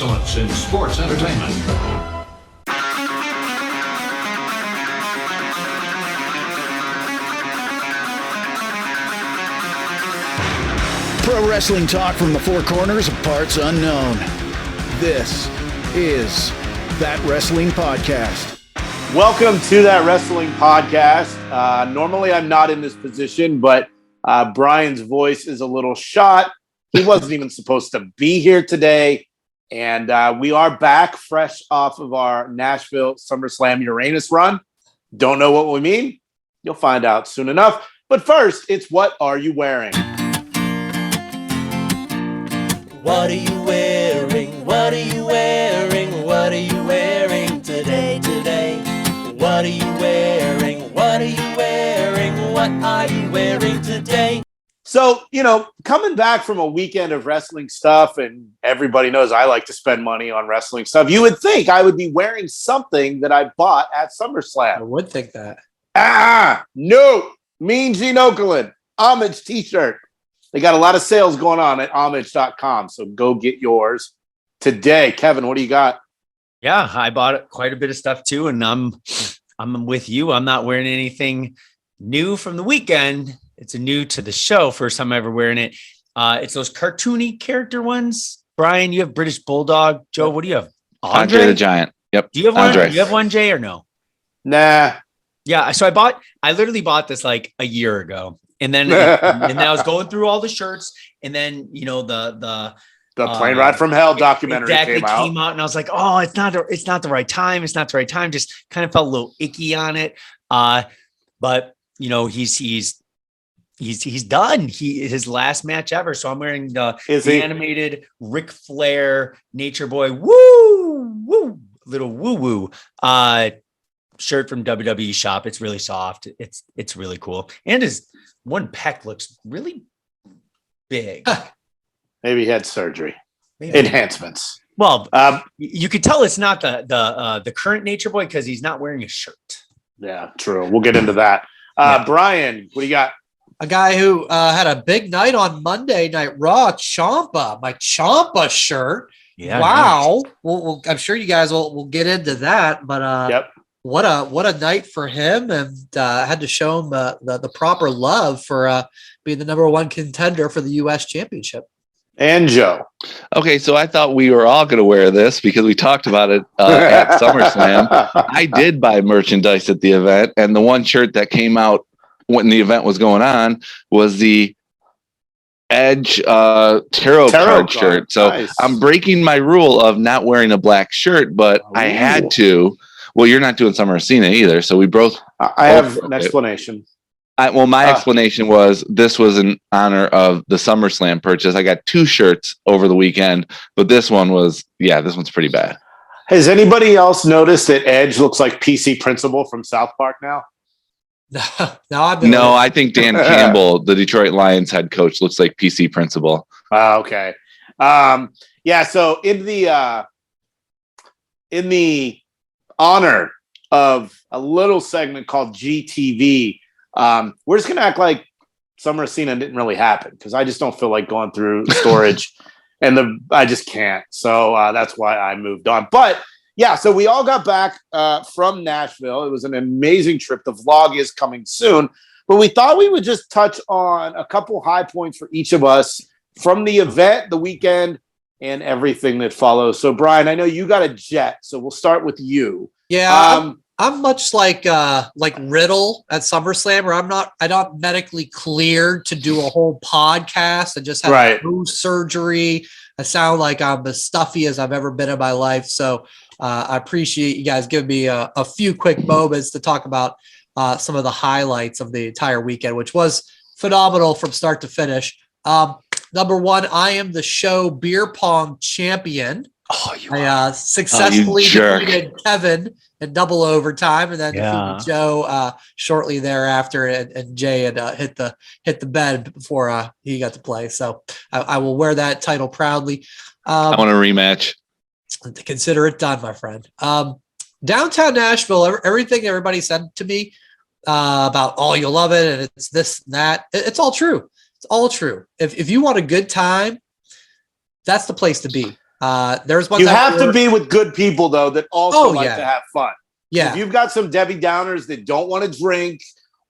excellence in sports entertainment. Pro wrestling talk from the four corners of parts unknown. This is That Wrestling Podcast. Welcome to That Wrestling Podcast. Normally I'm not in this position, but Brian's voice is a little shot. He wasn't even supposed to be here today. And we are back fresh off of our Nashville Summerslam Uranus run. Don't know what we mean? You'll find out soon enough. But first, it's What Are You Wearing? What are you wearing? What are you wearing? What are you wearing today? What are you wearing? What are you wearing? What are you wearing today? So, coming back from a weekend of wrestling stuff, and everybody knows I like to spend money on wrestling stuff, you would think I would be wearing something that I bought at SummerSlam. I would think that. No. Mean Gene Okerlund, Homage t-shirt. They got a lot of sales going on at homage.com, so go get yours today. Kevin, what do you got? Yeah, I bought quite a bit of stuff too, and I'm with you. I'm not wearing anything new from the weekend. It's a new to the show. First time ever wearing it. It's those cartoony character ones. Brian, you have British Bulldog. Joe, what do you have? Andre the Giant. Yep. Do you have one? Do you have one, Jay, or no? Nah. Yeah. So I literally bought this like a year ago. And then I was going through all the shirts, and then the Plane Ride from Hell documentary came out, and I was like, oh, it's not the right time. It's not the right time. Just kind of felt a little icky on it. But he's done. His last match ever. So I'm wearing the animated Ric Flair Nature Boy little woo shirt from WWE shop. It's really soft. It's really cool. And his one pec looks really big. Maybe he had surgery. Enhancements. Well, you could tell it's not the current Nature Boy because he's not wearing a shirt. Yeah, true. We'll get into that. Brian, what do you got? A guy who had a big night on Monday Night Raw, Ciampa, my Ciampa shirt. Yeah. Wow. Nice. Well, I'm sure you guys will get into that, but yep. What a night for him, and had to show him the proper love for being the number one contender for the U.S. Championship. And Joe. Okay, so I thought we were all going to wear this because we talked about it at SummerSlam. I did buy merchandise at the event, and the one shirt that came out when the event was going on was the Edge tarot card shirt. So nice. I'm breaking my rule of not wearing a black shirt, but I had to. Well, you're not doing Summer Cena either, so we both. I have an explanation. My explanation was this was in honor of the SummerSlam purchase. I got two shirts over the weekend, but this one's pretty bad. Has anybody else noticed that Edge looks like PC Principal from South Park now? No, I think Dan Campbell, the Detroit Lions head coach, looks like PC Principal. Okay. So in the honor of a little segment called GTV, we're just gonna act like Summer Cena didn't really happen because I just don't feel like going through storage and I just can't. So that's why I moved on. But yeah, so we all got back from Nashville. It was an amazing trip. The vlog is coming soon, but we thought we would just touch on a couple high points for each of us from the event, the weekend, and everything that follows. So Brian, I know you got a jet, so we'll start with you. Yeah, I'm much like Riddle at SummerSlam, where I'm not medically cleared to do a whole podcast. I just had no surgery. I sound like I'm as stuffy as I've ever been in my life. So I appreciate you guys giving me a few quick moments to talk about some of the highlights of the entire weekend, which was phenomenal from start to finish. Number one, I am the show beer pong champion. I successfully defeated Kevin in double overtime, and then defeated Joe shortly thereafter. And Jay had hit the bed before he got to play. So I will wear that title proudly. I want a rematch. Consider it done, my friend. Downtown Nashville, everything everybody said to me about, oh, you'll love it, and it's this and that. It's all true. It's all true. If you want a good time, that's the place to be. There's one You time have to be with good people though that also like to have fun. Yeah. If you've got some Debbie Downers that don't want to drink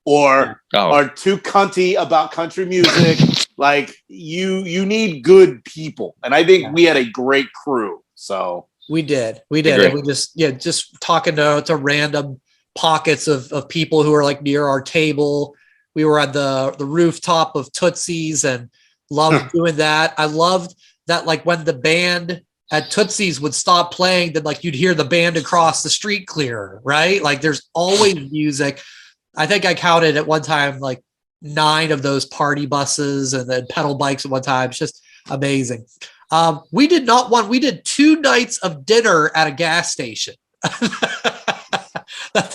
or are too cunty about country music, like you need good people. And I think we had a great crew. So we did. And we just talking to random pockets of people who are like near our table. We were at the rooftop of Tootsie's and loved doing that. I loved that, like when the band at Tootsie's would stop playing, then like you'd hear the band across the street clearer, right? Like there's always music. I think I counted at one time like 9 of those party buses and then pedal bikes at one time. It's just amazing. We did 2 nights of dinner at a gas station.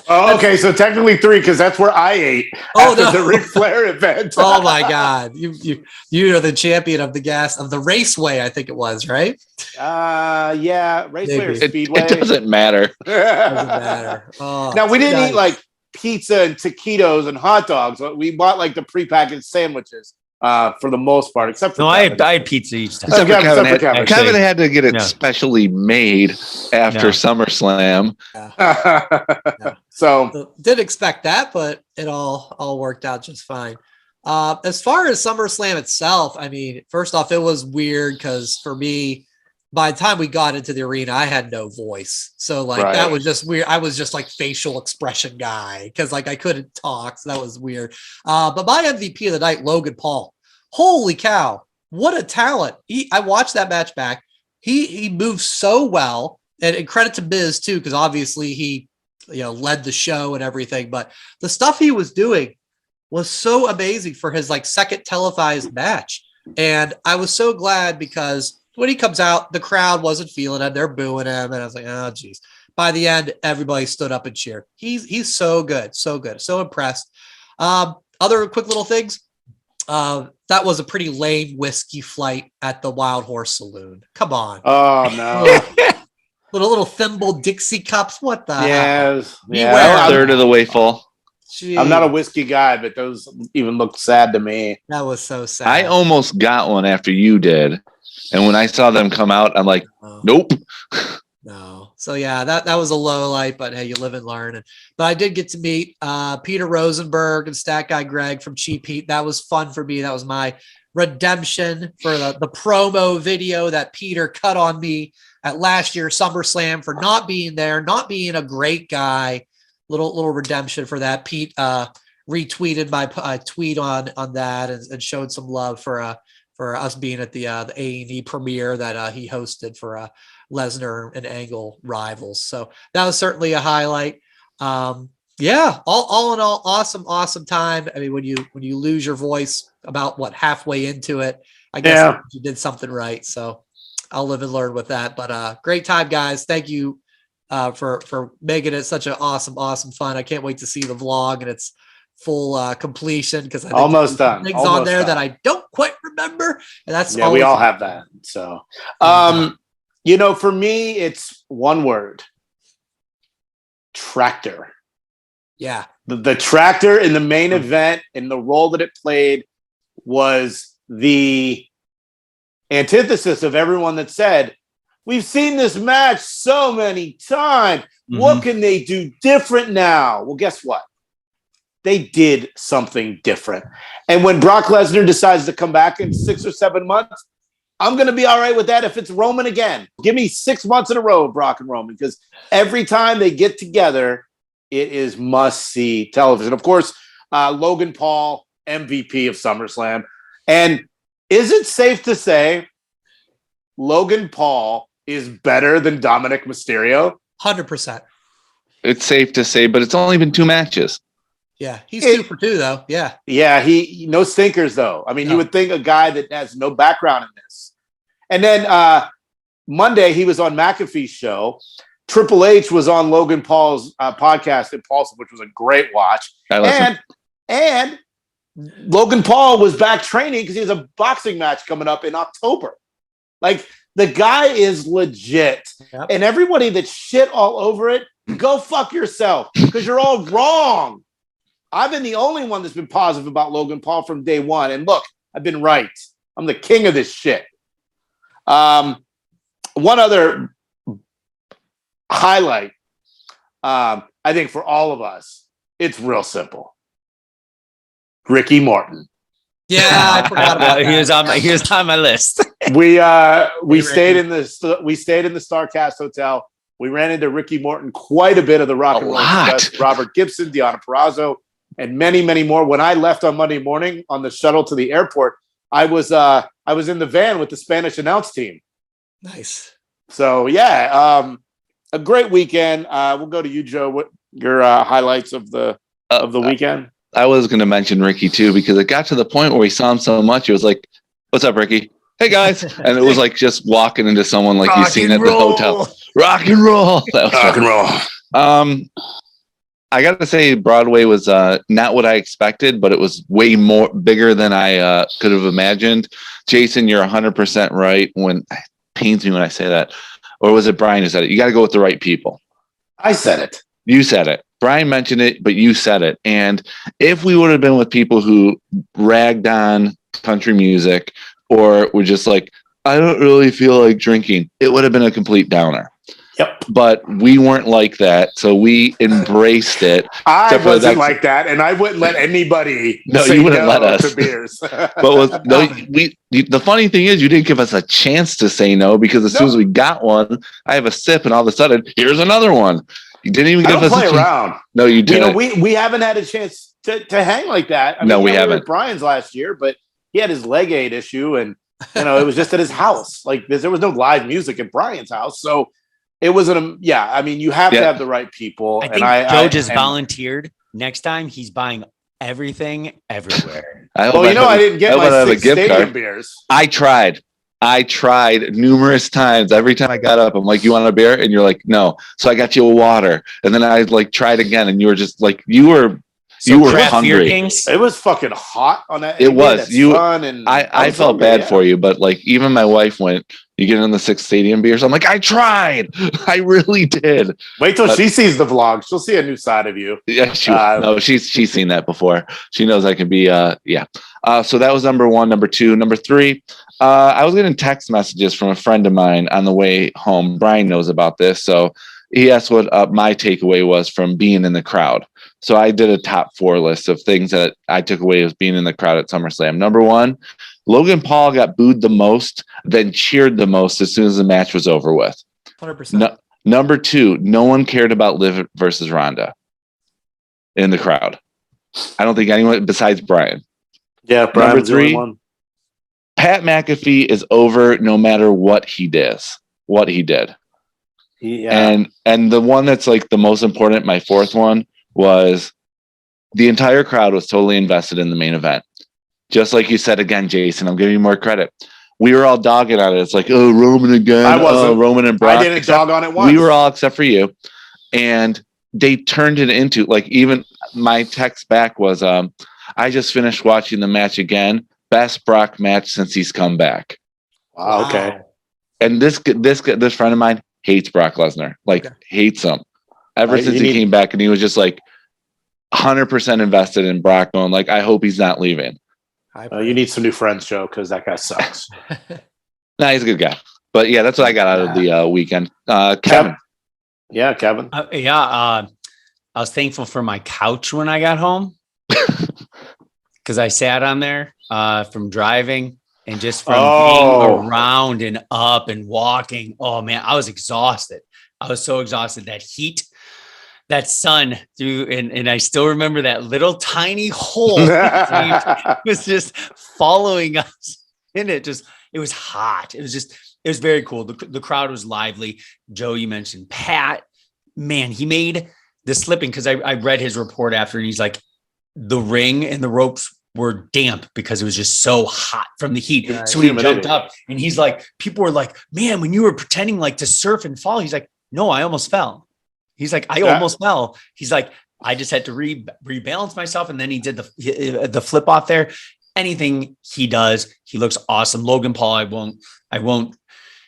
okay, so technically 3 because that's where I ate after the Ric Flair event. Oh my God, you are the champion of the raceway. I think it was right. Yeah, raceway or speedway. It doesn't matter. Doesn't matter. Oh, now we didn't eat like pizza and taquitos and hot dogs. We bought like the prepackaged sandwiches for the most part, except for I had pizza each time. Kevin had to get it specially made after SummerSlam. So didn't expect that, but it all worked out just fine. As far as SummerSlam itself, I mean, first off, it was weird because for me, by the time we got into the arena, I had no voice. So like that was just weird. I was just like facial expression guy because like I couldn't talk. So that was weird. But my MVP of the night, Logan Paul. Holy cow. What a talent. I watched that match back. He moves so well. And credit to Miz too, because obviously he led the show and everything. But the stuff he was doing was so amazing for his like second televised match. And I was so glad because when he comes out, the crowd wasn't feeling it. They're booing him. And I was like, oh, geez. By the end, everybody stood up and cheered. He's so good. So good. So impressed. Other quick little things. That was a pretty lame whiskey flight at the Wild Horse Saloon. Come on. Oh, no. little thimble Dixie cups. What the hell? Yeah. Third of the way full. Jeez. I'm not a whiskey guy, but those even look sad to me. That was so sad. I almost got one after you did. And when I saw them come out, I'm like, nope. No. So yeah, that was a low light, but hey, you live and learn. But I did get to meet Peter Rosenberg and Stat Guy Greg from Cheap Heat. That was fun for me. That was my redemption for the promo video that Peter cut on me at last year's SummerSlam for not being there, not being a great guy. Little redemption for that. Pete retweeted my tweet on that and showed some love for us being at the A&E premiere that he hosted for Lesnar and Angle rivals. So that was certainly a highlight. All in all, awesome time. I mean, when you lose your voice about halfway into it, I guess you did something right. So I'll live and learn with that. But great time, guys. Thank you for making it such an awesome fun. I can't wait to see the vlog and its full completion because I think almost done. Things on there that I don't quite remember, and that's we all have that. So, for me, it's one word: tractor. Yeah, the tractor in the main event and the role that it played was the antithesis of everyone that said, we've seen this match so many times. Mm-hmm. What can they do different now? Well, guess what? They did something different. And when Brock Lesnar decides to come back in 6 or 7 months, I'm going to be all right with that if it's Roman again. Give me 6 months in a row of Brock and Roman, because every time they get together, it is must-see television. Of course, Logan Paul, MVP of SummerSlam. And is it safe to say Logan Paul is better than Dominic Mysterio? 100%. It's safe to say, but it's only been 2 matches. Yeah, he's 2 for 2, though. Yeah. Yeah, he no stinkers, though. I mean, you would think a guy that has no background in this. And then Monday, he was on McAfee's show. Triple H was on Logan Paul's podcast, Impulsive, which was a great watch. And Logan Paul was back training because he has a boxing match coming up in October. Like, the guy is legit. Yep. And everybody that shit all over it, go fuck yourself because you're all wrong. I've been the only one that's been positive about Logan Paul from day one. And look, I've been right. I'm the king of this shit. one other highlight, I think for all of us, it's real simple. Ricky Morton. Yeah, I forgot about that. He was on my list. We stayed in the Starcast Hotel. We ran into Ricky Morton quite a bit of the Rock and Roll Express, Robert Gibson, Deanna Purrazzo, and many, many more. When I left on Monday morning on the shuttle to the airport, I was in the van with the Spanish announce team. Nice. So yeah, a great weekend. We'll go to you, Joe. What your highlights of the weekend? I was going to mention Ricky too, because it got to the point where we saw him so much. It was like, "What's up, Ricky? Hey guys!" And it was like just walking into someone like you've seen at the hotel. Rock and roll. That was rock and roll. I got to say, Broadway was not what I expected, but it was way more bigger than I could have imagined. Jason, you're 100% right. When it pains me when I say that, or was it Brian who said it? You got to go with the right people. I said it. You said it. Brian mentioned it, but you said it. And if we would have been with people who ragged on country music or were just like, I don't really feel like drinking, it would have been a complete downer. Yep. But we weren't like that, so we embraced it. I wasn't like that, and I wouldn't let anybody you wouldn't let us to beers. The funny thing is, you didn't give us a chance to say no, because as soon as we got one, I have a sip, and all of a sudden, here's another one. You didn't even give us a chance. Around. No, you didn't. We haven't had a chance to hang like that. We haven't. We were at Brian's last year, but he had his leg aid issue, and it was just at his house. Like there was no live music at Brian's house, so it wasn't. You have to have the right people. I think Joe just volunteered. Next time, he's buying everything everywhere. I didn't get my 6 stadium beers. I tried numerous times. Every time I got up, I'm like, "You want a beer?" And you're like, "No." So I got you a water, and then I tried again, and you were just like, you were hungry. It was fucking hot on that. It was I felt bad for you, but like even my wife went, "You get in the 6 stadium beers." I'm like, I tried. I really did. Wait till she sees the vlog. She'll see a new side of you. Yeah, she's seen that before. She knows I can be. So that was number 1. Number 2. Number 3. I was getting text messages from a friend of mine on the way home. Brian knows about this, so he asked what my takeaway was from being in the crowd. So I did a top 4 list of things that I took away as being in the crowd at SummerSlam. Number 1, Logan Paul got booed the most, then cheered the most as soon as the match was over with. 100%. Number 2, no one cared about Liv versus Ronda in the crowd. I don't think anyone besides Brian. Yeah, Brian. Number 3, Pat McAfee is over no matter what he did. Yeah. And the one that's like the most important, my 4th one, was the entire crowd was totally invested in the main event. Just like you said again, Jason, I'm giving you more credit. We were all dogging on it. It's like, oh, Roman again. I wasn't. Roman and Brock. I didn't dog on it once. We were all except for you. And they turned it into, like, even my text back was, I just finished watching the match again. Best Brock match since he's come back. Wow. Okay. And this friend of mine hates Brock Lesnar. Hates him. Ever since he came back, and he was just like 100% invested in Brock, going like, I hope he's not leaving. You need some new friends, Joe, because that guy sucks. Nah, he's a good guy. But yeah, that's what I got out of the weekend. Kevin. Yeah, Kevin. I was thankful for my couch when I got home because I sat on there from driving and just from being around and up and walking. Oh man, I was exhausted. I was so exhausted. That heat, that sun through, and I still remember that little tiny hole was just following us in it. It was hot. It was very cool. The crowd was lively. Joe, you mentioned Pat, man, he made the slipping. Cause I read his report after, and he's like, the ring and the ropes were damp because it was just so hot from the heat. Yeah, so he jumped up, and he's like, people were like, man, when you were pretending like to surf and fall, he's like, no, I almost fell. He's like, I almost fell. He's like, I just had to rebalance myself. And then he did the flip off there. Anything he does, he looks awesome. Logan Paul, I won't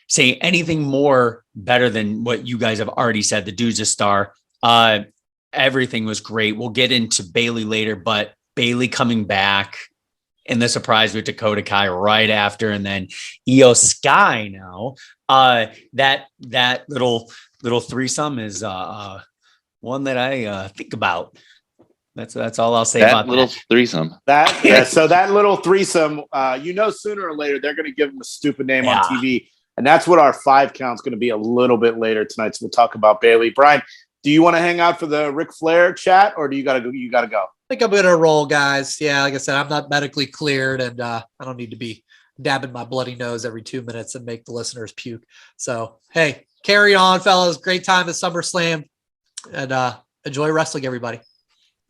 say anything more better than what you guys have already said. The dude's a star. Everything was great. We'll get into Bayley later, but Bayley coming back and the surprise with Dakota Kai right after, and then Io Sky now. That little threesome is one that I think about. That's all I'll say about little that. threesome. So that little threesome, sooner or later they're going to give him a stupid name on TV, and that's what our 5 count's going to be a little bit later tonight. So we'll talk about Bayley. Brian, do you want to hang out for the Ric Flair chat, or do you got to go? You got to go. I think I'm gonna roll, guys. Yeah, like I said, I'm not medically cleared, and I don't need to be dabbing my bloody nose every 2 minutes and make the listeners puke. So hey, carry on, fellas. Great time at SummerSlam, and enjoy wrestling, everybody.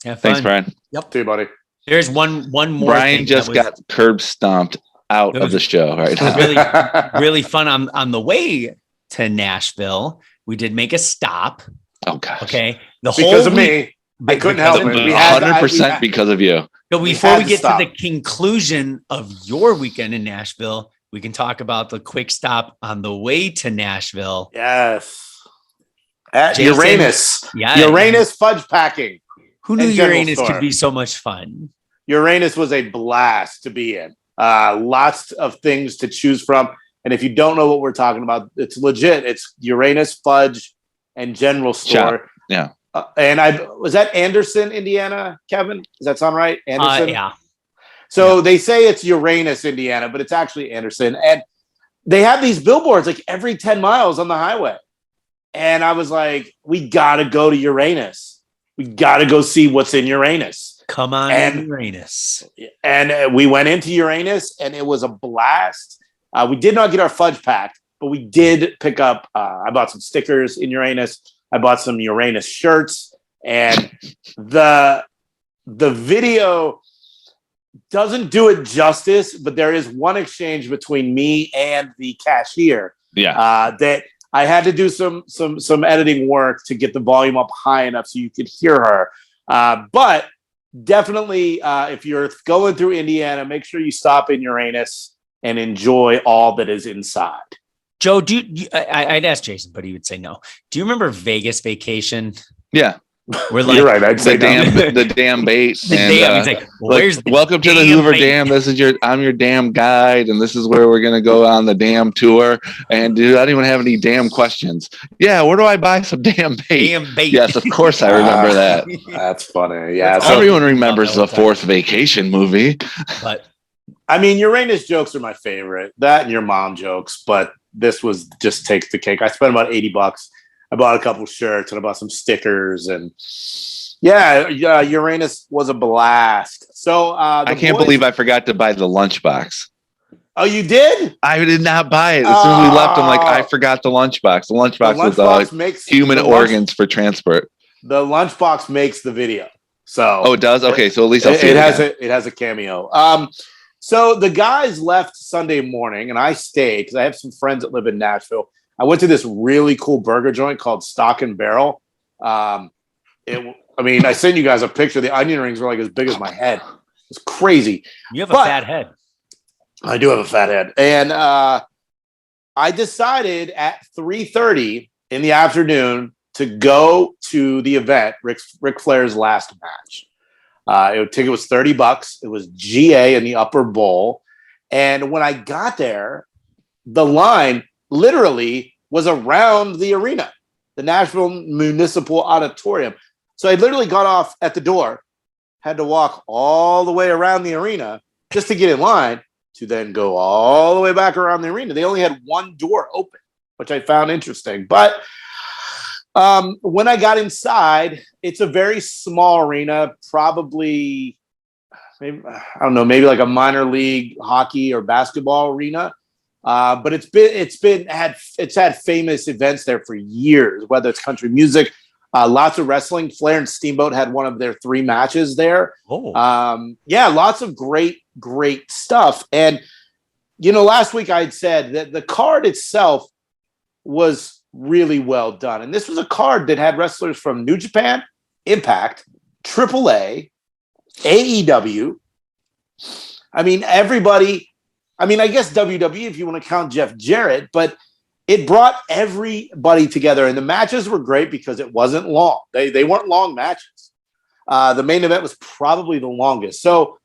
Have fun. Thanks, Brian. Yep. See you, buddy. There's one more. Brian just got curb stomped out of the show right now. really fun. On the way to Nashville, we did make a stop. Oh gosh. Okay. Because of me. I couldn't help it. 100% because of you. So before we get to the conclusion of your weekend in Nashville, we can talk about the quick stop on the way to Nashville. Yes. At Jason, Uranus. Yeah. Uranus fudge packing. Who knew Uranus could be so much fun? Uranus was a blast to be in. Lots of things to choose from. And if you don't know what we're talking about, it's legit. It's Uranus Fudge and General Store. Yeah. Was that Anderson, Indiana, Kevin? Does that sound right? Anderson? Yeah. So they say it's Uranus, Indiana, but it's actually Anderson. And they have these billboards like every 10 miles on the highway. And I was like, we got to go to Uranus. We got to go see what's in Uranus. Come on, Uranus. And we went into Uranus, and it was a blast. We did not get our fudge packed, but we did pick up. I bought some stickers in Uranus. I bought some Uranus shirts, and the video doesn't do it justice. But there is one exchange between me and the cashier. Yeah. That I had to do some editing work to get the volume up high enough so you could hear her. But definitely, if you're going through Indiana, make sure you stop in Uranus and enjoy all that is inside. Joe, I'd ask Jason, but he would say no. Do you remember Vegas Vacation? Yeah. We're like, you're right. I'd say the damn bait. He's like, where's welcome to the Hoover Dam. I'm your damn guide, and this is where we're gonna go on the damn tour. And dude, I don't even have any damn questions. Yeah, where do I buy some damn bait? Damn bait. Yes, of course I remember that. That's funny. Yeah, everyone remembers the fourth Vacation movie. But I mean, Uranus jokes are my favorite. That and your mom jokes, but this was just takes the cake. I spent about $80. I bought a couple shirts and I bought some stickers, and Uranus was a blast. So I can't believe I forgot to buy the lunchbox. Oh, you did? I did not buy it. As soon as we left, I'm like, I forgot the lunchbox. The lunchbox was human organs for transport. The lunchbox makes the video. So it does? Okay, so at least I'll see it. It has a cameo. So the guys left Sunday morning, and I stayed because I have some friends that live in Nashville. I went to this really cool burger joint called Stock and Barrel. I sent you guys a picture. The onion rings were like as big as my head. It's crazy. You have a fat head. I do have a fat head. And I decided at 3:30 in the afternoon to go to the event, Ric Flair's last match. Ticket was $30. It was GA in the upper bowl. And when I got there, the line literally was around the arena, the Nashville Municipal Auditorium. So I literally got off at the door, had to walk all the way around the arena just to get in line to then go all the way back around the arena. They only had one door open, which I found interesting. But when I got inside, it's a very small arena, probably maybe like a minor league hockey or basketball arena. But it's had famous events there for years, whether it's country music, lots of wrestling. Flair and Steamboat had one of their 3 matches there. Lots of great stuff. And last week I had said that the card itself was really well done, and this was a card that had wrestlers from New Japan, Impact, AAA, AEW. I mean, everybody. I mean, I guess WWE if you want to count Jeff Jarrett, but it brought everybody together, and the matches were great because it wasn't long. They weren't long matches. The main event was probably the longest. So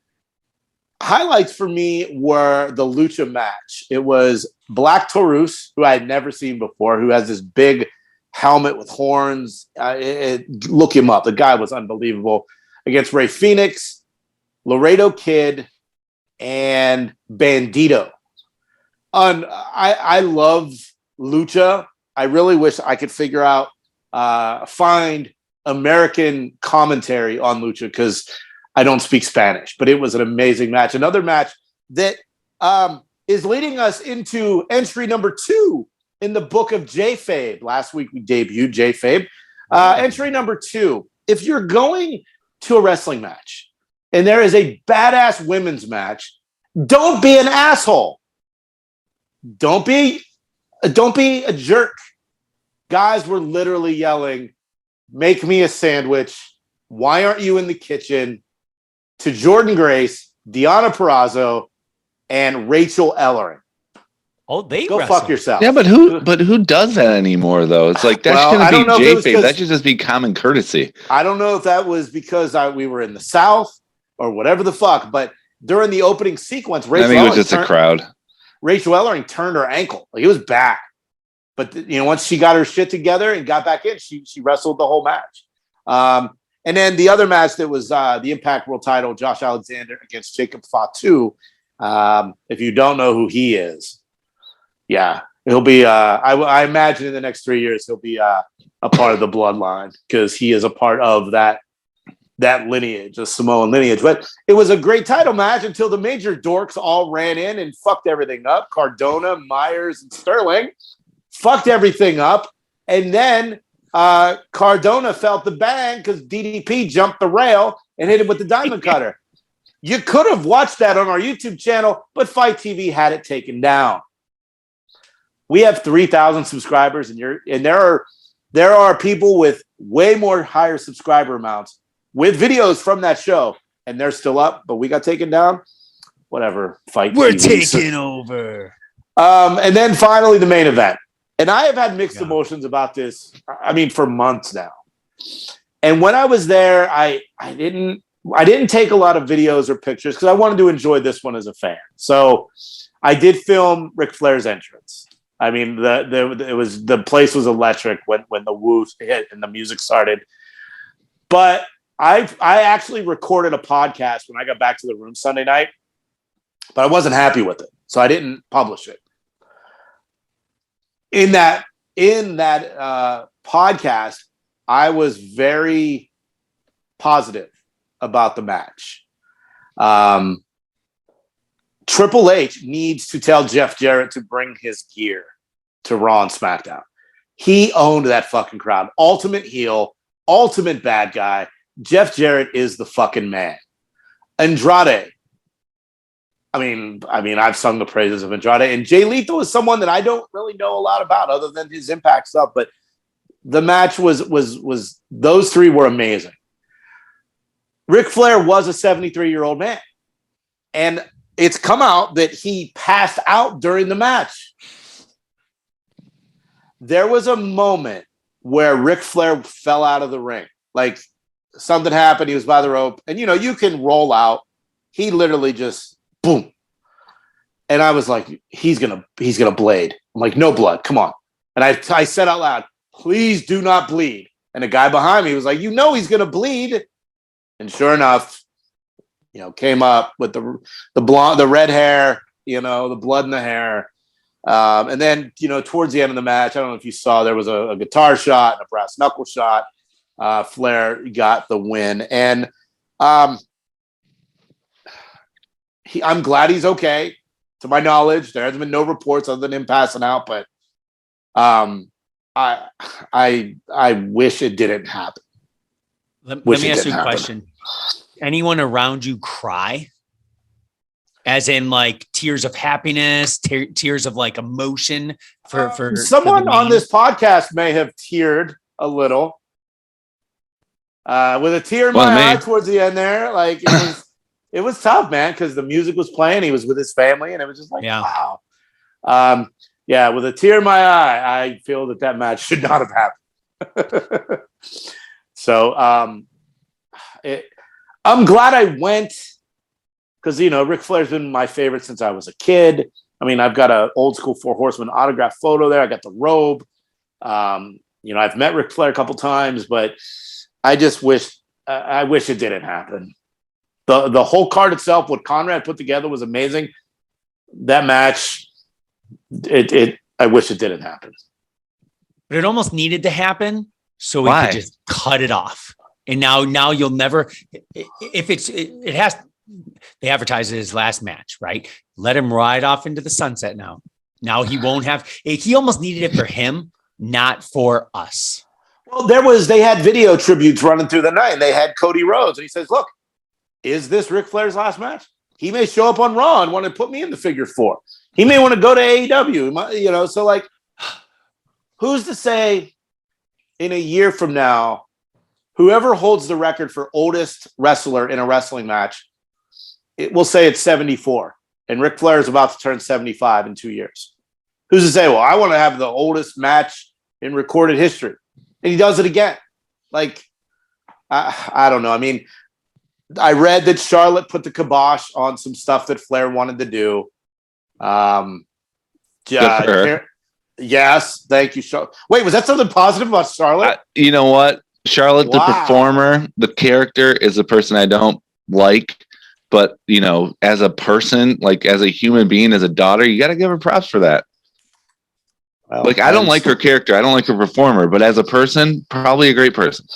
highlights for me were the Lucha match. It was Black Taurus, who I had never seen before, who has this big helmet with horns. Look him up. The guy was unbelievable. Against Ray Phoenix, Laredo Kid, and Bandito. I love Lucha. I really wish I could figure out, find American commentary on Lucha because I don't speak Spanish, but it was an amazing match. Another match that is leading us into entry number 2 in the book of J-Fabe. Last week we debuted J-Fabe. Entry number 2. If you're going to a wrestling match and there is a badass women's match, don't be an asshole. Don't be a jerk. Guys were literally yelling, "Make me a sandwich. Why aren't you in the kitchen?" to Jordan Grace, Deonna Purrazzo, and Rachel Ellering. Oh, they go wrestle. fuck yourself. Yeah, but who does that anymore though? It's like that's going to be J-Fabe. That should just be common courtesy. I don't know if that was because we were in the South or whatever the fuck, but during the opening sequence, I think it was just a crowd. Rachel Ellering turned her ankle. Like, it was bad. But once she got her shit together and got back in, she wrestled the whole match. And then the other match that was the Impact World Title, Josh Alexander against Jacob Fatu. If you don't know who he is, yeah, he'll be. I imagine in the next 3 years he'll be a part of the bloodline because he is a part of that lineage, the Samoan lineage. But it was a great title match until the major dorks all ran in and fucked everything up. Cardona, Myers, and Sterling fucked everything up. And then Cardona felt the bang because DDP jumped the rail and hit him with the diamond cutter. You could have watched that on our YouTube channel, but Fight TV had it taken down. We have 3,000 subscribers, and there are people with way more higher subscriber amounts with videos from that show, and they're still up, but we got taken down. Whatever. We're taking over. And then finally the main event. And I have had mixed emotions about this, for months now. And when I was there, I didn't take a lot of videos or pictures because I wanted to enjoy this one as a fan. So I did film Ric Flair's entrance. The place was electric when the woo hit and the music started. But I actually recorded a podcast when I got back to the room Sunday night, but I wasn't happy with it, so I didn't publish it. In that podcast, I was very positive about the match. Triple H needs to tell Jeff Jarrett to bring his gear to Raw and SmackDown. He owned that fucking crowd. Ultimate heel, ultimate bad guy. Jeff Jarrett is the fucking man. Andrade. I've sung the praises of Andrade, and Jay Lethal is someone that I don't really know a lot about other than his Impact stuff, but the match was those three were amazing. Ric Flair was a 73-year-old man, and it's come out that he passed out during the match. There was a moment where Ric Flair fell out of the ring. Like, something happened. He was by the rope, and you can roll out. He literally just boom. And I was like, he's gonna blade. I'm like, no blood, come on. And I said out loud, please do not bleed. And the guy behind me was like, he's gonna bleed. And sure enough, came up with the blonde, the red hair, the blood in the hair. And then, towards the end of the match, I don't know if you saw, there was a guitar shot and a brass knuckle shot. Flair got the win. And I'm glad he's okay. To my knowledge, there hasn't been no reports other than him passing out, but I wish it didn't happen. Let me ask you a question. Anyone around you cry? As in, like, tears of happiness, tears of like emotion for someone on this podcast may have teared a little. With a tear in my eye towards the end there. Like, it was tough, man, because the music was playing. He was with his family, and it was just like, wow. With a tear in my eye, I feel that match should not have happened. So I'm glad I went because, Ric Flair's been my favorite since I was a kid. I mean, I've got an old school Four Horsemen autograph photo there. I got the robe. I've met Ric Flair a couple times, but I just wish it didn't happen. The whole card itself, what Conrad put together, was amazing. That match, I wish it didn't happen. But it almost needed to happen so we Why? could just cut it off. And now you'll never, if it has, they advertise it as last match, right? Let him ride off into the sunset now. Now he won't have, he almost needed it for him, not for us. Well, they had video tributes running through the night, and they had Cody Rhodes, and he says, look, is this Ric Flair's last match? He may show up on Raw and want to put me in the figure 4. He may want to go to AEW, so like, who's to say in a year from now, whoever holds the record for oldest wrestler in a wrestling match, we'll say it's 74, and Ric Flair is about to turn 75 in 2 years. Who's to say, well, I want to have the oldest match in recorded history, and he does it again? Like, I don't know. I mean, I read that Charlotte put the kibosh on some stuff that Flair wanted to do. Yes, thank you, Charlotte. Wait, was that something positive about Charlotte? You know what? Charlotte, the performer, the character, is a person I don't like. But, as a person, like as a human being, as a daughter, you got to give her props for that. Well, like, I don't like her character. I don't like her performer. But as a person, probably a great person.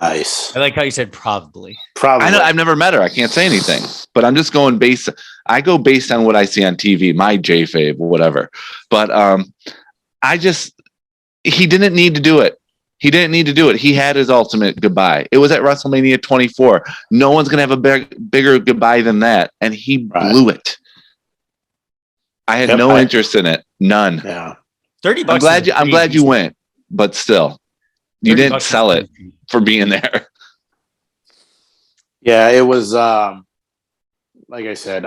Nice. I like how you said probably. Probably. I've never met her. I can't say anything. But I'm just going based on what I see on TV, my J-Fave or whatever. But he didn't need to do it. He didn't need to do it. He had his ultimate goodbye. It was at WrestleMania 24. No one's going to have a bigger goodbye than that. And he blew it. I had no interest in it. None. Yeah. $30. I'm glad you went, but still, you didn't sell it for being there. Yeah, it was, like I said,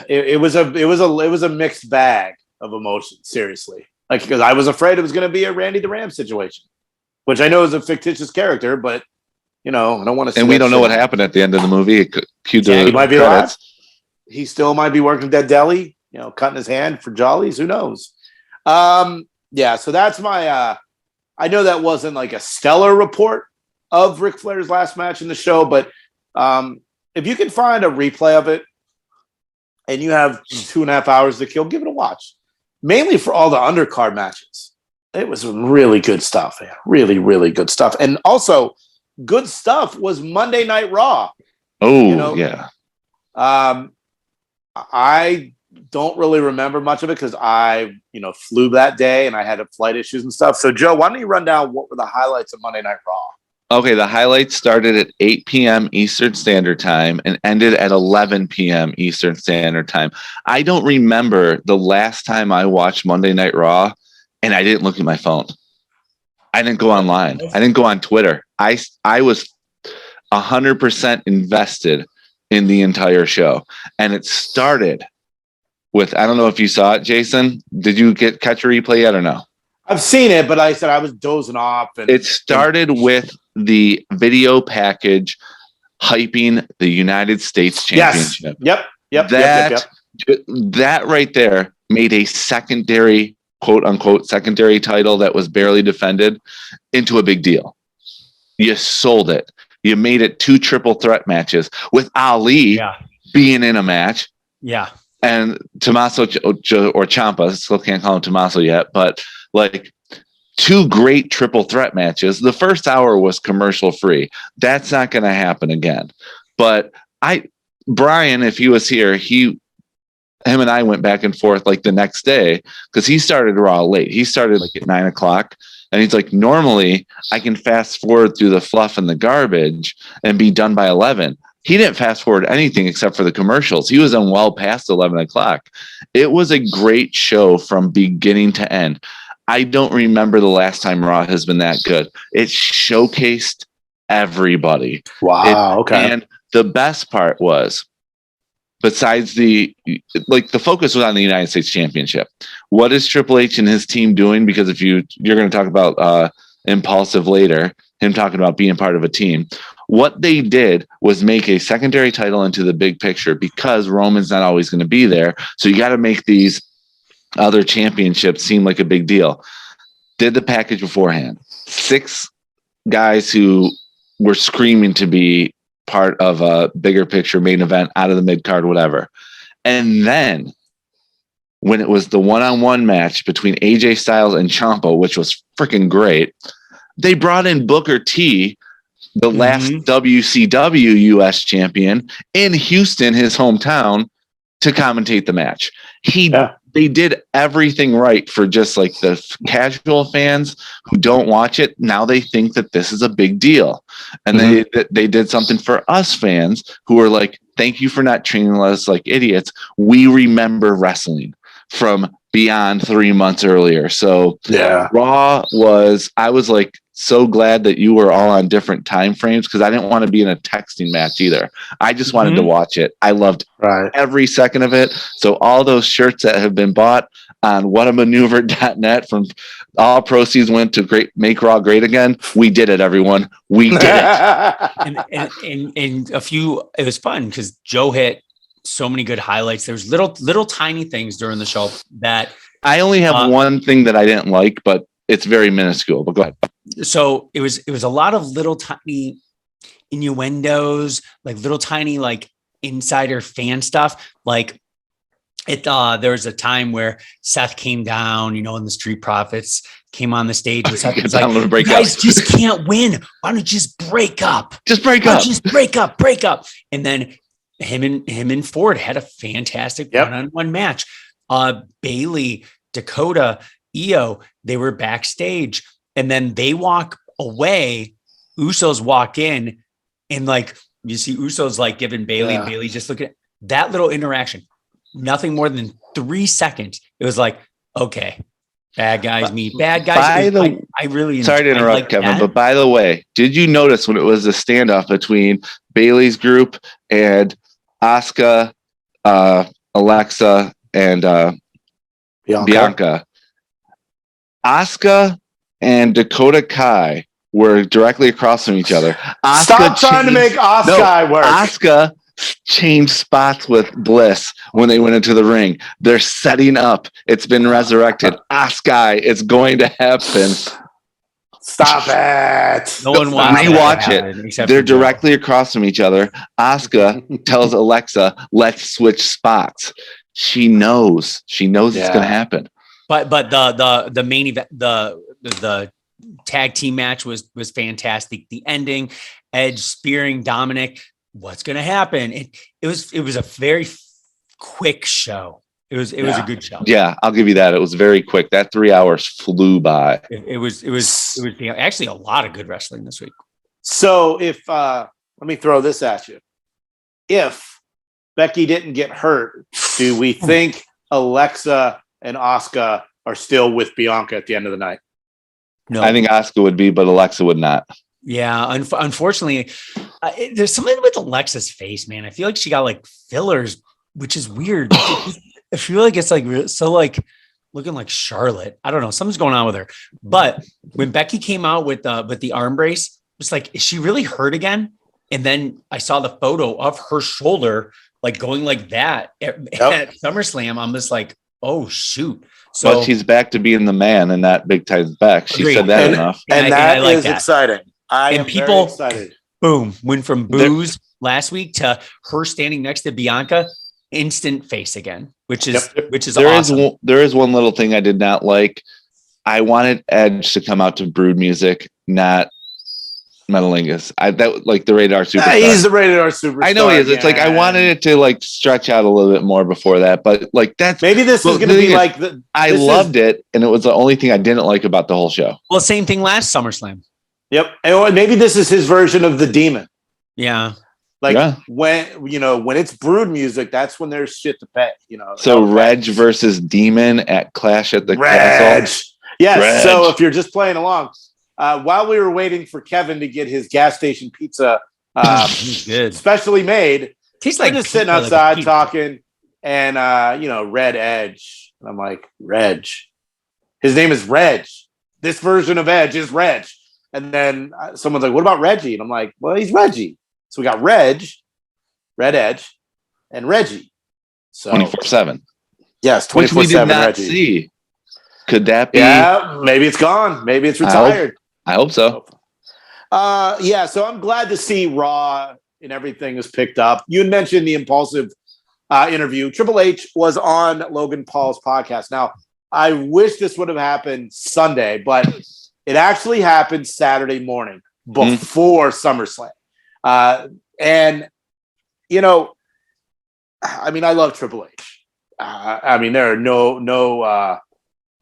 it was a mixed bag of emotions, seriously. Like, because I was afraid it was going to be a Randy the Ram situation, which I know is a fictitious character, but I don't want to. And we don't know what happened at the end of the movie. He might be alive. He still might be working at that deli, cutting his hand for jollies. Who knows? Yeah. So that's my. I know that wasn't like a stellar report of Ric Flair's last match in the show, but if you can find a replay of it and you have 2.5 hours to kill, give it a watch. Mainly for all the undercard matches. It was really good stuff. Man. Really, really good stuff. And also, good stuff was Monday Night Raw. Oh, yeah. I don't really remember much of it because I, flew that day and I had flight issues and stuff. So, Joe, why don't you run down what were the highlights of Monday Night Raw? Okay, the highlights started at 8 p.m. Eastern Standard Time and ended at 11 p.m. Eastern Standard Time. I don't remember the last time I watched Monday Night Raw and I didn't look at my phone. I didn't go online. I didn't go on Twitter. I was 100% invested in the entire show. And it started with, I don't know if you saw it, Jason. Did you catch a replay yet or no? I've seen it, but I said I was dozing off. And it started with the video package hyping the United States Championship. Yes. Yep. That right there made a secondary, quote unquote, secondary title that was barely defended into a big deal. You sold it. You made it 2 triple threat matches with Ali being in a match. Yeah. And Tommaso or Ciampa, still can't call him Tommaso yet, but like 2 great triple threat matches. The first hour was commercial free. That's not going to happen again. But Brian, if he was here, him and I went back and forth like the next day because he started Raw late. He started like at 9:00. And he's like, normally I can fast forward through the fluff and the garbage and be done by 11. He didn't fast forward anything except for the commercials. He was on well past 11 o'clock. It was a great show from beginning to end. I don't remember the last time Raw has been that good. It showcased everybody. Wow. Okay. And the best part was, besides the focus was on the United States Championship. What is Triple H and his team doing? Because if you're going to talk about Impulsive later, him talking about being part of a team. What they did was make a secondary title into the big picture because Roman's not always going to be there. So you got to make these other championships seem like a big deal. Did the package beforehand. 6 guys who were screaming to be part of a bigger picture main event out of the mid card, whatever. And then when it was the one-on-one match between AJ Styles and Ciampa, which was freaking great, they brought in Booker T, the last WCW US champion in Houston, his hometown, to commentate the match. They did everything right for just like the casual fans who don't watch it. Now they think that this is a big deal. And they did something for us fans who are like, thank you for not treating us like idiots. We remember wrestling from beyond 3 months earlier. So Raw I was like so glad that you were all on different time frames because I didn't want to be in a texting match either. I just wanted to watch it. I loved every second of it. So all those shirts that have been bought on whatamaneuver.net from all proceeds went to make Raw great again. We did it, everyone. We did it. and a few, it was fun because Joe hit so many good highlights. There's little tiny things during the show that I only have one thing that I didn't like, but it's very minuscule. But go ahead. So it was a lot of little tiny innuendos, like little tiny like insider fan stuff. Like there was a time where Seth came down, in the Street Profits came on the stage and Seth was like, "You guys just can't win. Why don't you just break up? Just break up. Just break up." And then him and Ford had a fantastic one-on-one match. Bayley, Dakota, Io, they were backstage, and then they walk away. Usos walk in, and like you see Usos like giving Bayley and Bayley just looking at that little interaction. Nothing more than 3 seconds. It was like, okay, bad guys meet bad guys. I really sorry to interrupt, Kevin, but by the way, did you notice when it was a standoff between Bayley's group and Asuka, Alexa, and Bianca? Asuka and Dakota Kai were directly across from each other. Stop trying to make Asuka work. Asuka changed spots with Bliss when they went into the ring. They're setting up. It's been resurrected. Asuka, it's going to happen. Stop it. No one wants to rewatch it. They're directly across from each other. Asuka tells Alexa, let's switch spots. She knows it's going to happen. But the main event, the tag team match was fantastic. The ending, Edge spearing Dominic. What's going to happen? It was a very quick show. It was a good show. Yeah, I'll give you that. It was very quick. That 3 hours flew by. It was actually a lot of good wrestling this week. So if let me throw this at you. If Becky didn't get hurt, do we think Alexa and Asuka are still with Bianca at the end of the night? No, I think Asuka would be, but Alexa would not. Yeah, unfortunately, there's something with Alexa's face, man. I feel like she got like fillers, which is weird. I feel like it's like so like looking like Charlotte. I don't know, something's going on with her. But when Becky came out with the arm brace, it's like, is she really hurt again? And then I saw the photo of her shoulder like going like that at SummerSlam. I'm just like, oh shoot. So but she's back to being the man and not big time back. She said that enough. And that I like is that. exciting. I am very excited. Boom, went from booze last week to her standing next to Bianca, instant face again, which is awesome. There is one little thing I did not like. I wanted Edge to come out to Brood music, not Metalingus. That like the Rated R Superstar. He's the Rated R Superstar. I know he is. It's like I wanted it to like stretch out a little bit more before that, but like that's maybe this is going to be like the. I loved it, and it was the only thing I didn't like about the whole show. Well, same thing last SummerSlam. Yep, and maybe this is his version of the Demon. Yeah, like when it's Brood music, that's when there's shit to pay. So Reg versus Demon at Clash at the Castle. Yes. Reg. So if you're just playing along. While we were waiting for Kevin to get his gas station pizza, good, specially made, tastes we're like just sitting outside talking, and Red Edge, and I'm like, Reg, his name is Reg. This version of Edge is Reg. And then someone's like, what about Reggie? And I'm like, well, he's Reggie. So we got Red Edge, and Reggie. So 24/7. Yes, 24/7 Which we did not Reggie. see. Could that be? Yeah, maybe it's gone. Maybe it's retired. I hope so. Yeah, so I'm glad to see Raw and everything is picked up. You had mentioned the Impulsive interview. Triple H was on Logan Paul's podcast. Now, I wish this would have happened Sunday, but it actually happened Saturday morning before SummerSlam. And, you know, I mean, I love Triple H. I mean, there are no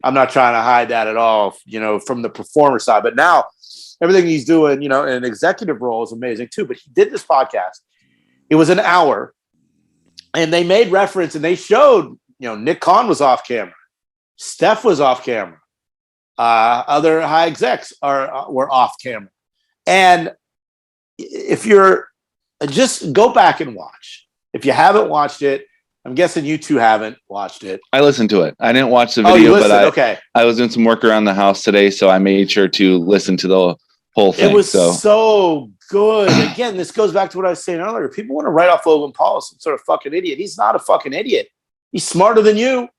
I'm not trying to hide that at all, you know, from the performer side. But now everything he's doing, you know, in an executive role is amazing too. But he did this podcast. It was an hour. And they made reference and they showed, you know, Nick Khan was off camera. Steph was off camera. Other high execs were off camera. And if you're just go back and watch. If you haven't watched it, I'm guessing you two haven't watched it. I listened to it. I didn't watch the video, but I was doing some work around the house today, so I made sure to listen to the whole thing. It was so good. Again, this goes back to what I was saying earlier. People want to write off Logan Paul as some sort of fucking idiot. He's not a fucking idiot. He's smarter than you.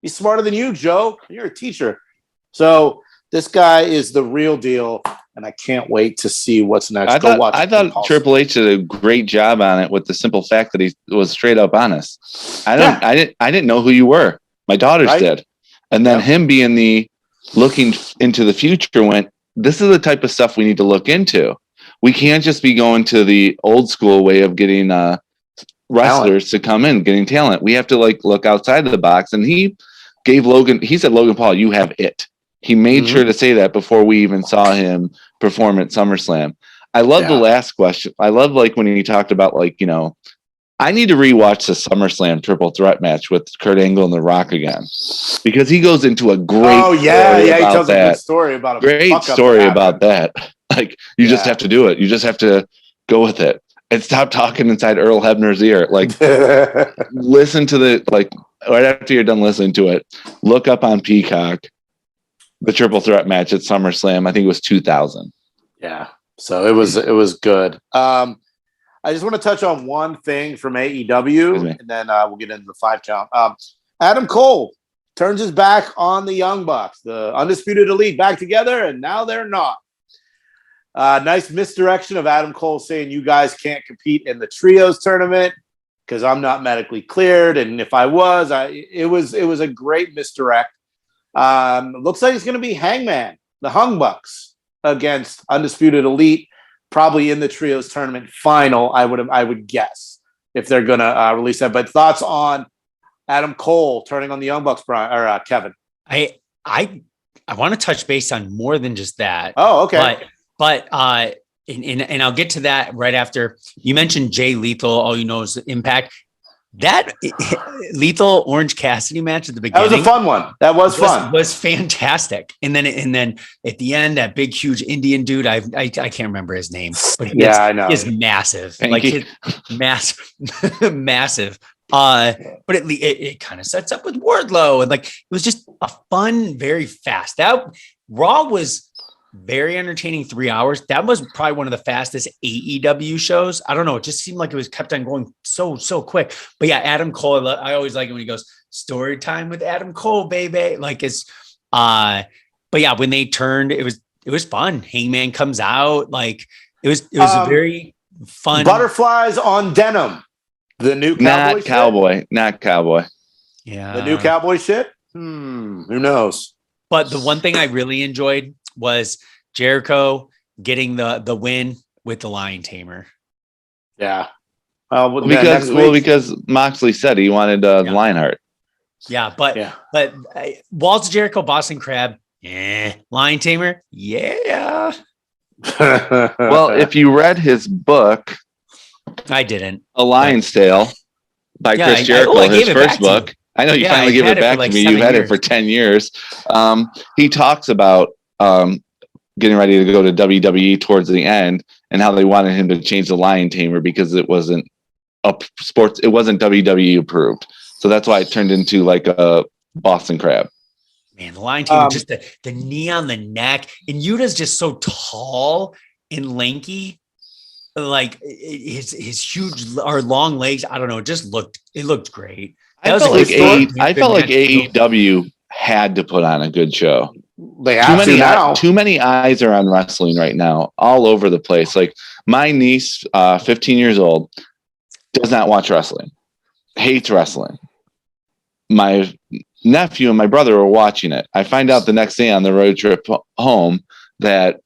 He's smarter than you, Joe. You're a teacher. So this guy is the real deal, and I can't wait to see what's next. I thought Triple H did a great job on it with the simple fact that he was straight up honest. I didn't know who you were. My daughters did. And then him being the looking into the future went, this is the type of stuff we need to look into. We can't just be going to the old school way of getting wrestlers to come in, getting talent. We have to like look outside of the box. And he said, Logan Paul, you have it. He made sure to say that before we even saw him perform at SummerSlam. I love the last question. I love like when he talked about like, you know, I need to rewatch the SummerSlam triple threat match with Kurt Angle and The Rock again, because he goes into a great he tells a good story about that. Like you just have to do it. You just have to go with it and stop talking inside Earl Hebner's ear. Like listen to right after you're done listening to it, look up on Peacock the triple threat match at SummerSlam. I think it was 2000. Yeah. So it was good. I just want to touch on one thing from AEW, and then we'll get into the 5 count. Adam Cole turns his back on the Young Bucks, the Undisputed Elite, back together, and now they're not. Nice misdirection of Adam Cole saying you guys can't compete in the trios tournament because I'm not medically cleared, and if I was, it was a great misdirect. Looks like it's going to be Hangman, the Hung Bucks, against Undisputed Elite, probably in the trios tournament final. I would guess if they're going to release that. But thoughts on Adam Cole turning on the Young Bucks, Brian or Kevin? I want to touch base on more than just that. Oh, okay. But and I'll get to that right after you mentioned Jay Lethal. All you know is the Impact. That Lethal Orange Cassidy match at the beginning. That was a fun one. That was fun. Was fantastic. And then at the end, that big, huge Indian dude, I can't remember his name, but I know. He's massive. Massive. But it kind of sets up with Wardlow, and like it was just a fun, very fast. That Raw was very entertaining. 3 hours. That was probably one of the fastest AEW shows. I don't know. It just seemed like it was kept on going so quick. But yeah, Adam Cole. I always like it when he goes story time with Adam Cole, baby. Like it's, but yeah, when they turned, it was fun. Hangman comes out. Like it was a very fun. Butterflies on denim. The new cowboy. Not cowboy. Yeah. The new cowboy shit. Who knows? But the one thing I really enjoyed was Jericho getting the win with the Lion Tamer. Yeah. Because Moxley said he wanted Lionheart. Yeah, but Walls of Jericho, Boston Crab, Lion Tamer, yeah. Well, if you read his book, I didn't. A Lion's Tale by Chris Jericho, his first book. I know you finally gave it back to me. You've had it for 10 years. He talks about getting ready to go to WWE towards the end and how they wanted him to change the Lion Tamer because it wasn't WWE approved. So that's why it turned into like a Boston Crab. Man, the lion tamer, just the knee on the neck, and Yuta's just so tall and lanky. Like his huge or long legs. I don't know. It looked great. I felt like AEW had to put on a good show. They have Too many eyes are on wrestling right now, all over the place. Like my niece, 15 years old, does not watch wrestling, hates wrestling. My nephew and my brother are watching it. I find out the next day on the road trip home that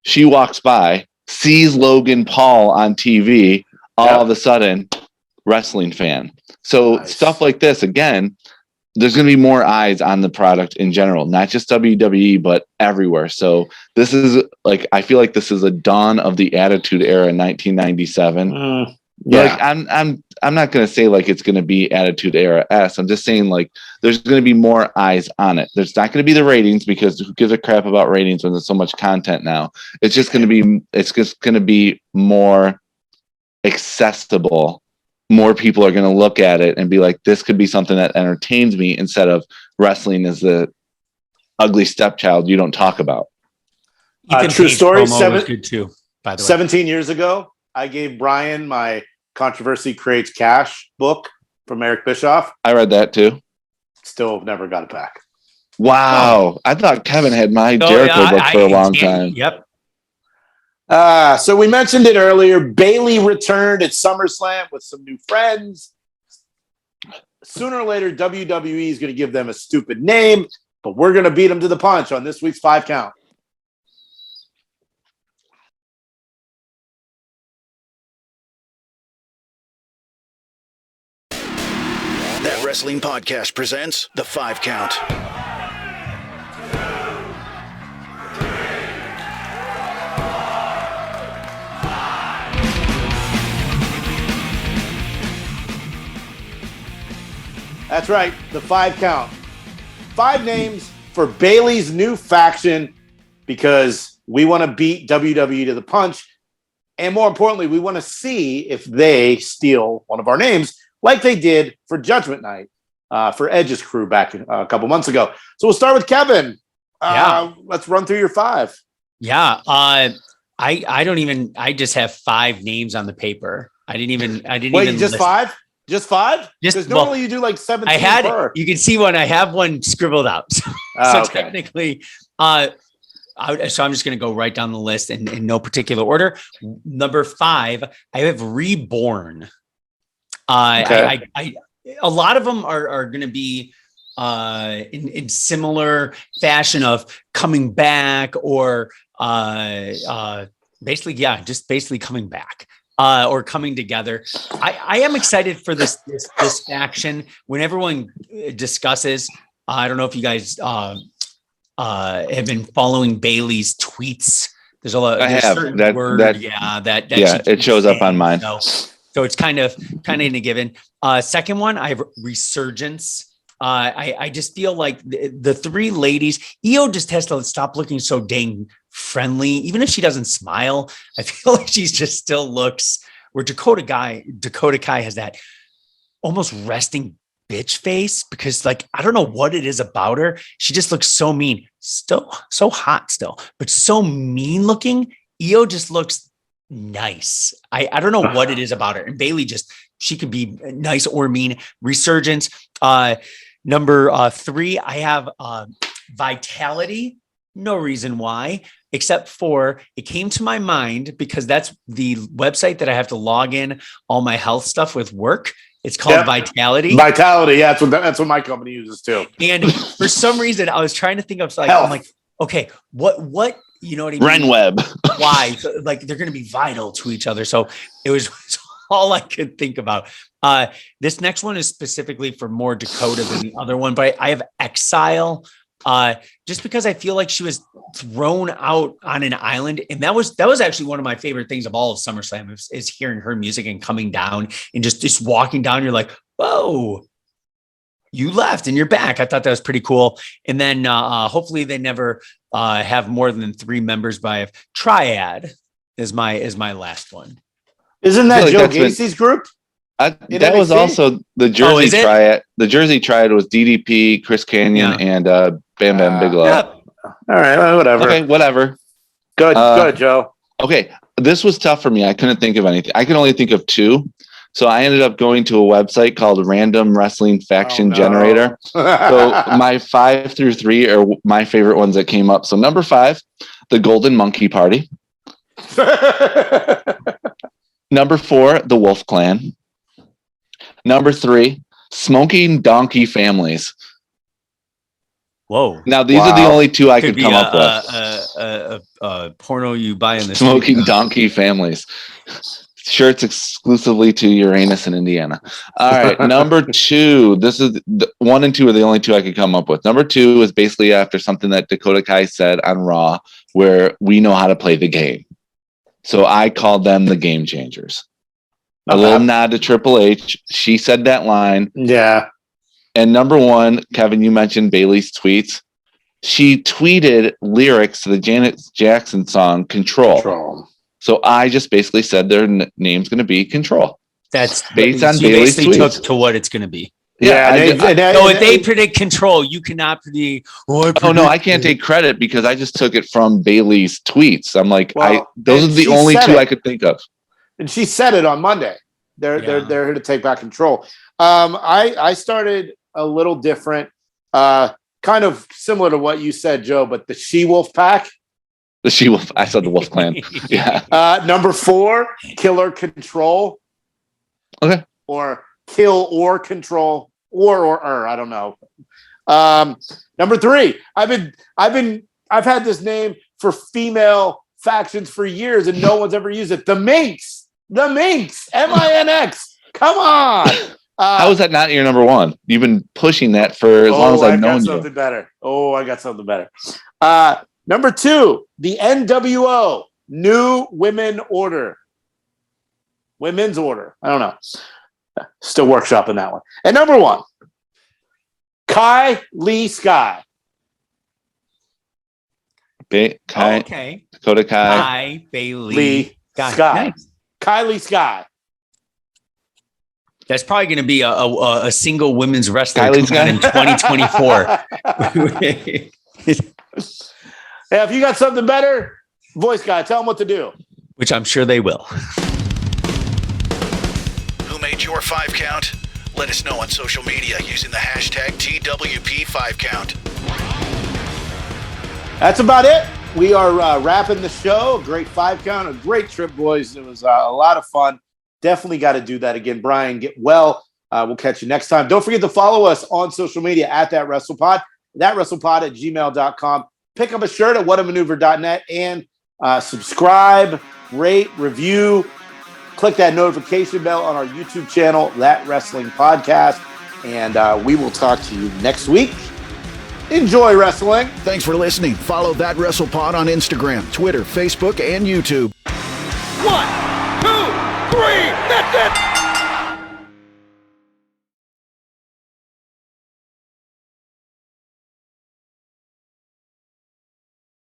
she walks by, sees Logan Paul on TV, all of a sudden, wrestling fan. So stuff like this, again, there's going to be more eyes on the product in general, not just WWE, but everywhere. So this is like, I feel like this is a dawn of the Attitude Era in 1997. Like I'm not going to say like it's going to be Attitude Era S. I'm just saying like there's going to be more eyes on it. There's not going to be the ratings because who gives a crap about ratings when there's so much content now? It's just going to be more accessible. More people are going to look at it and be like, this could be something that entertains me instead of wrestling as the ugly stepchild you don't talk about. True story. Was good too, by the way. 17 years ago, I gave Brian my Controversy Creates Cash book from Eric Bischoff. I read that too. Still never got it back. Wow. I thought Kevin had my Jericho book for a long time. Yep. So we mentioned it earlier. Bayley returned at SummerSlam with some new friends. Sooner or later, WWE is going to give them a stupid name, but we're going to beat them to the punch on this week's 5 Count. That Wrestling Podcast presents the 5 Count. That's right, the 5 Count. 5 names for Bayley's new faction because we want to beat WWE to the punch. And more importantly, we want to see if they steal one of our names like they did for Judgment Night for Edge's crew back a couple months ago. So we'll start with Kevin. Let's run through your 5. Yeah. I just have 5 names on the paper. I didn't even just list. 5? Just 5? Because normally you do like 17. You can see one. I have one scribbled out. So technically, so I'm just going to go right down the list in no particular order. Number 5, I have Reborn. A lot of them are going to be in similar fashion of coming back or basically coming back. Or coming together. I am excited for this faction. When everyone discusses, I don't know if you guys have been following Bayley's tweets. There's a lot. I have it shows up on mine. So it's kind of in a given. Second one, I have Resurgence. I just feel like the 3 ladies, Io just has to stop looking so dang friendly. Even if she doesn't smile, I feel like she's just still looks where Dakota Kai has that almost resting bitch face because like, I don't know what it is about her. She just looks so mean, still so hot still, but so mean looking. Io just looks nice. I don't know what it is about her. And Bayley she could be nice or mean. Resurgence. Number 3, I have Vitality. No reason why, except for it came to my mind because that's the website that I have to log in all my health stuff with work. It's called Vitality. Vitality, yeah, that's what my company uses too. And for some reason, I was trying to think of like, I'm like, okay, what you know what I mean? Renweb. Why? Like they're going to be vital to each other. So it was all I could think about. This next one is specifically for more Dakota than the other one, but I have Exile. Just because I feel like she was thrown out on an island. And that was actually one of my favorite things of all of SummerSlam is hearing her music and coming down and just walking down. You're like, whoa, you left and you're back. I thought that was pretty cool. And then hopefully they never have more than 3 members, but I have Triad is my last one. Isn't that Joe Gacy's group? In that was NXT? also the Jersey is it? Triad. The Jersey Triad was DDP, Chris Canyon, and Bam Bam Bigelow. Yep. All right, well, whatever. Okay, whatever. Good, Joe. Okay, this was tough for me. I couldn't think of anything. I could only think of two. So I ended up going to a website called Random Wrestling Faction Generator. So my 5 through 3 are my favorite ones that came up. So number 5, the Golden Monkey Party. Number 4, the Wolf Clan. Number 3, Smoking Donkey Families. Whoa. Now, these are the only two I could be come up with. A porno you buy in the Smoking street. Donkey Families. Shirts exclusively to Uranus in Indiana. All right. Number 2. This is 1 and 2 are the only two I could come up with. Number 2 is basically after something that Dakota Kai said on Raw, where we know how to play the game. So I called them the Game Changers. A little nod to Triple H. She said that line. Yeah. And number 1, Kevin, you mentioned Bayley's tweets. She tweeted lyrics to the Janet Jackson song Control. So I just basically said their name's going to be Control. That's based on you Bayley's basically tweets. took to what it's going to be. Yeah. So if they predict Control, you cannot predict. Oh no, I can't take credit because I just took it from Bayley's tweets. I'm like, those are the she only said two it. I could think of. And she said it on Monday. They're here to take back control. I started a little different, kind of similar to what you said, Joe, but the She-Wolf Pack. The She-Wolf. I said the Wolf Clan. Yeah. Number 4, Killer Control. Okay. Or Kill or Control or I don't know. Number 3, I've had this name for female factions for years and no one's ever used it. The Minx. M-I-N-X. Come on. How is that not your number 1? You've been pushing that for as long as I've known you. I got something better. Number 2, the NWO, New Women Order. Women's Order. I don't know. Still workshopping that one. And number 1, Kai Lee Sky. Okay. Dakota Kai. Kai, Bayley. Lee Sky. Nice. Kai Lee Sky. That's probably going to be a single women's wrestler Kylie coming in 2024. Hey, if you got something better, voice guy, tell them what to do. Which I'm sure they will. Who made your 5 count? Let us know on social media using the hashtag TWP5count. That's about it. We are wrapping the show. A great 5 count, a great trip, boys. It was a lot of fun. Definitely got to do that again. Brian, get well. We'll catch you next time. Don't forget to follow us on social media at thatwrestlepod, thatwrestlepod@gmail.com. Pick up a shirt at whatamaneuver.net and subscribe, rate, review. Click that notification bell on our YouTube channel, That Wrestling Podcast. And we will talk to you next week. Enjoy wrestling. Thanks for listening. Follow That WrestlePod on Instagram, Twitter, Facebook, and YouTube. 1, 2, 3, that's it.